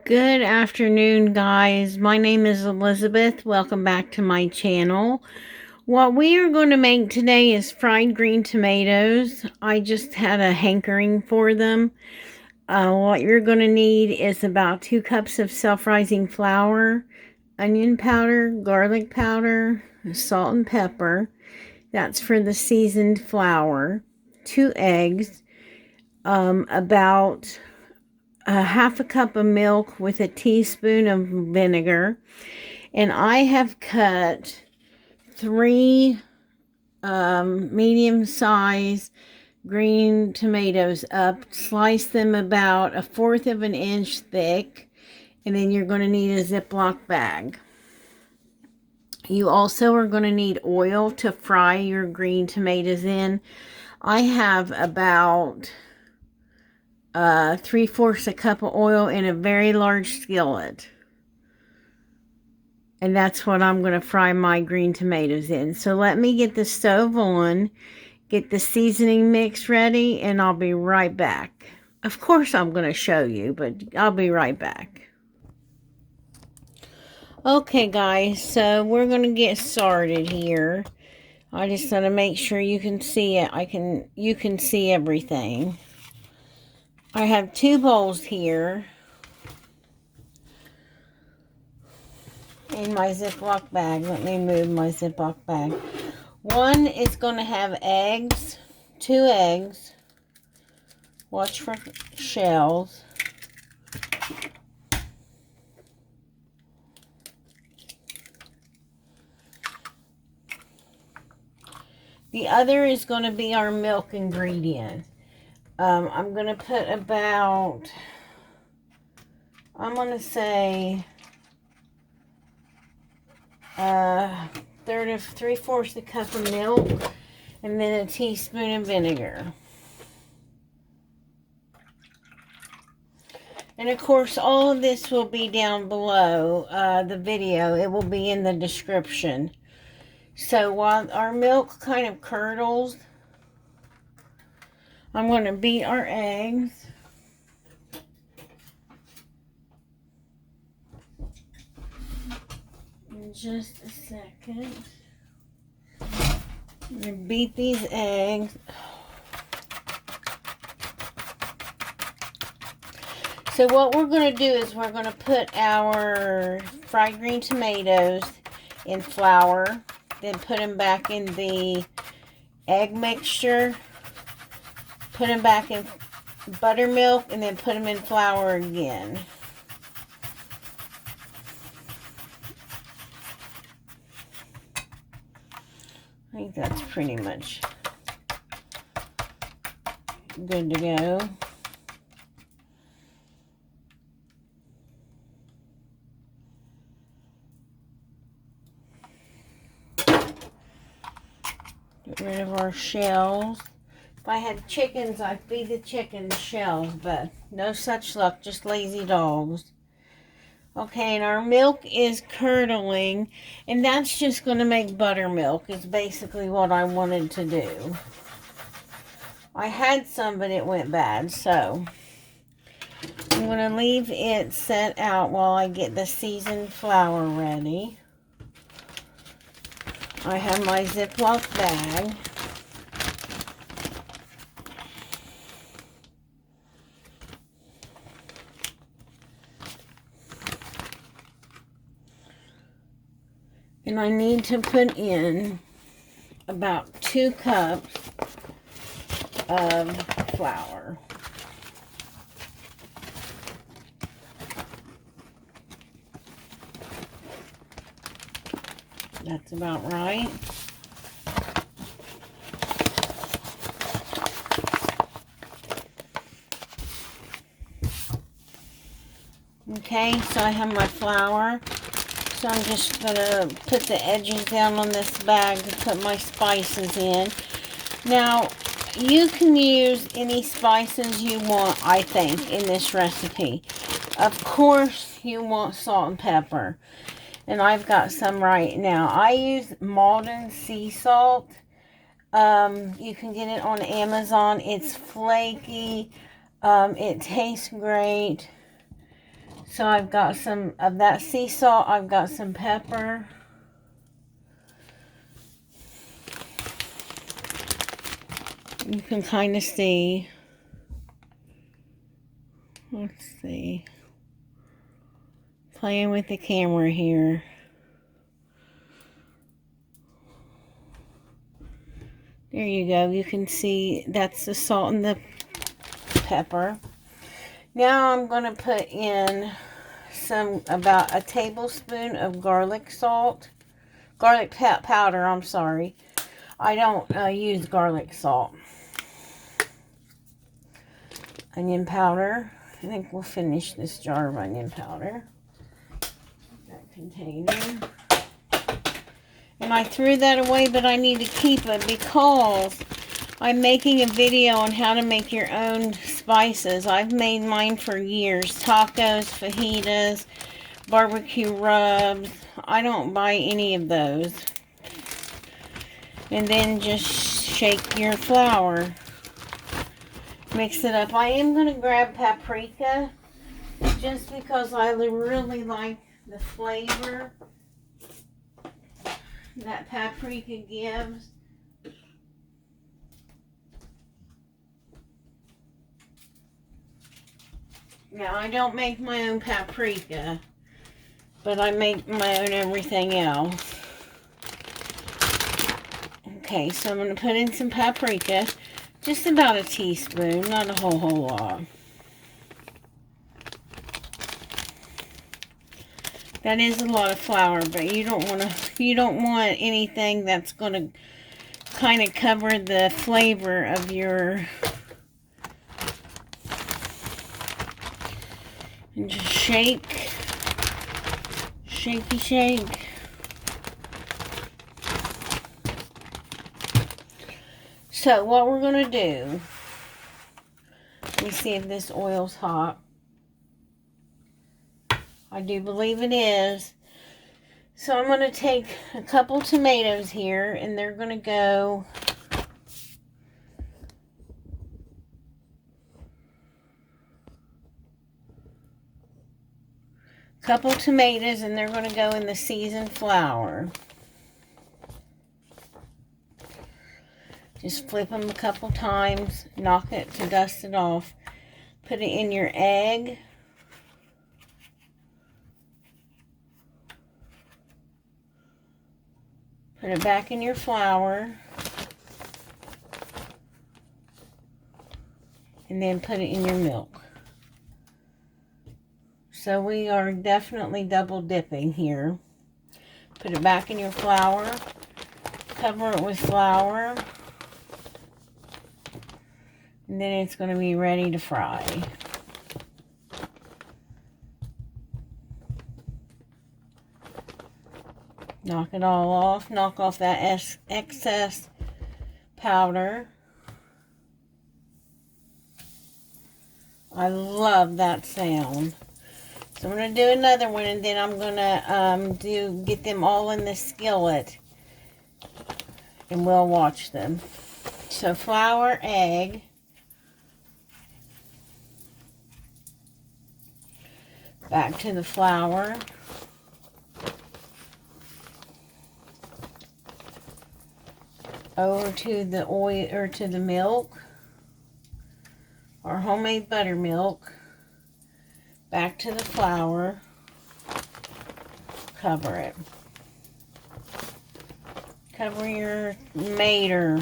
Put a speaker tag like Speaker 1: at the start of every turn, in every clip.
Speaker 1: Good afternoon, guys. My name is Elizabeth. Welcome back to my channel. What we are going to make today is fried green tomatoes. I just had a hankering for them. What you're going to need is about 2 cups of self-rising flour, onion powder, garlic powder, salt and pepper. That's for the seasoned flour. 2 eggs, about a half a cup of milk with a teaspoon of vinegar. And I have cut 3 medium-sized green tomatoes up, slice them about 1/4 of an inch thick, and then you're going to need a Ziploc bag. You also are going to need oil to fry your green tomatoes in. I have about 3/4 a cup of oil in a very large skillet. And that's what I'm going to fry my green tomatoes in. So let me get the stove on, get the seasoning mix ready, and I'll be right back. Of course I'm going to show you, but I'll be right back. Okay, guys, so we're going to get started here. I just want to make sure you can see it. You can see everything. I have 2 bowls here in my Ziploc bag. Let me move my Ziploc bag. One is going to have eggs, 2 eggs. Watch for shells. The other is going to be our milk ingredient. I'm going to put about, I'm going to say, 3/4 a cup of milk, and then a teaspoon of vinegar. And of course, all of this will be down below the video. It will be in the description. So while our milk kind of curdles, I'm going to beat our eggs. In just a second. I'm going to beat these eggs. So what we're going to do is we're going to put our fried green tomatoes in flour, then put them back in the egg mixture, put them back in buttermilk, and then put them in flour again. I think that's pretty much good to go. Get rid of our shells. If I had chickens, I'd feed the chickens shells, but no such luck, just lazy dogs. Okay, and our milk is curdling, and that's just going to make buttermilk, is basically what I wanted to do. I had some, but it went bad, so I'm going to leave it set out while I get the seasoned flour ready. I have my Ziploc bag. And I need to put in about 2 cups of flour. That's about right. Okay, so I have my flour. So I'm just going to put the edges down on this bag to put my spices in. Now, you can use any spices you want, I think, in this recipe. Of course, you want salt and pepper. And I've got some right now. I use Maldon sea salt. You can get it on Amazon. It's flaky. It tastes great. So I've got some of that sea salt. I've got some pepper. You can kind of see. Let's see. Playing with the camera here. There you go. You can see that's the salt and the pepper. Now I'm going to put in about a tablespoon of garlic salt. Garlic powder, I'm sorry. I don't use garlic salt. Onion powder. I think we'll finish this jar of onion powder. That container. And I threw that away, but I need to keep it because I'm making a video on how to make your own spices. I've made mine for years. Tacos, fajitas, barbecue rubs. I don't buy any of those. And then just shake your flour. Mix it up. I am going to grab paprika just because I really like the flavor that paprika gives. Now, I don't make my own paprika, but I make my own everything else. Okay, so I'm going to put in some paprika. Just about a teaspoon, not a whole lot. That is a lot of flour, but you don't want anything that's going to kind of cover the flavor of your. And just shake. Shaky shake. So what we're going to do, let me see if this oil's hot. I do believe it is. So I'm going to take a couple tomatoes here, and they're going to go couple tomatoes, and they're going to go in the seasoned flour. Just flip them a couple times, knock it to dust it off. Put it in your egg. Put it back in your flour. And then put it in your milk. So we are definitely double dipping here. Put it back in your flour. Cover it with flour. And then it's going to be ready to fry. Knock it all off. Knock off that excess powder. I love that sound. So I'm going to do another one, and then I'm going to get them all in the skillet. And we'll watch them. So flour, egg. Back to the flour. Over to the oil or to the milk. Our homemade buttermilk. Back to the flour. Cover it. Cover your mater.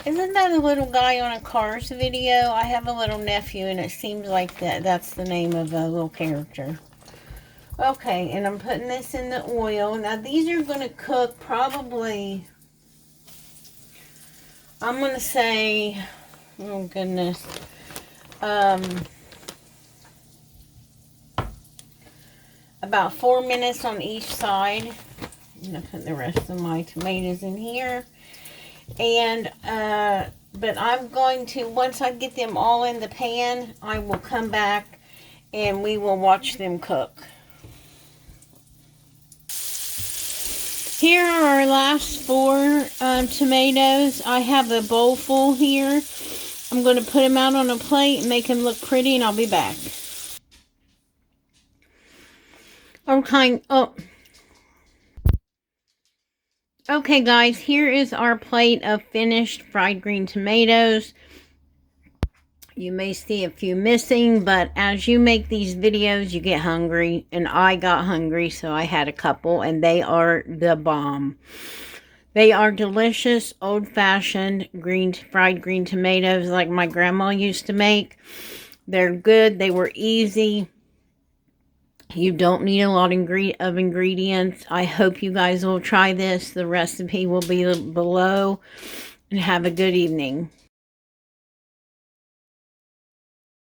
Speaker 1: Isn't that a little guy on a Cars video? I have a little nephew, and it seems like that's the name of a little character. Okay, and I'm putting this in the oil. Now, these are going to cook probably, I'm going to say, oh goodness, about 4 minutes on each side. I'm going to put the rest of my tomatoes in here. And, but I'm going to, once I get them all in the pan, I will come back and we will watch them cook. Here are our last 4 tomatoes. I have a bowl full here. I'm going to put them out on a plate and make them look pretty, and I'll be back. Okay, okay guys, here is our plate of finished fried green tomatoes. You may see a few missing, but as you make these videos, you get hungry, and I got hungry, so I had a couple, and they are the bomb. They are delicious, old-fashioned fried green tomatoes like my grandma used to make. They're good. They were easy. You don't need a lot of ingredients. I hope you guys will try this. The recipe will be below. And have a good evening.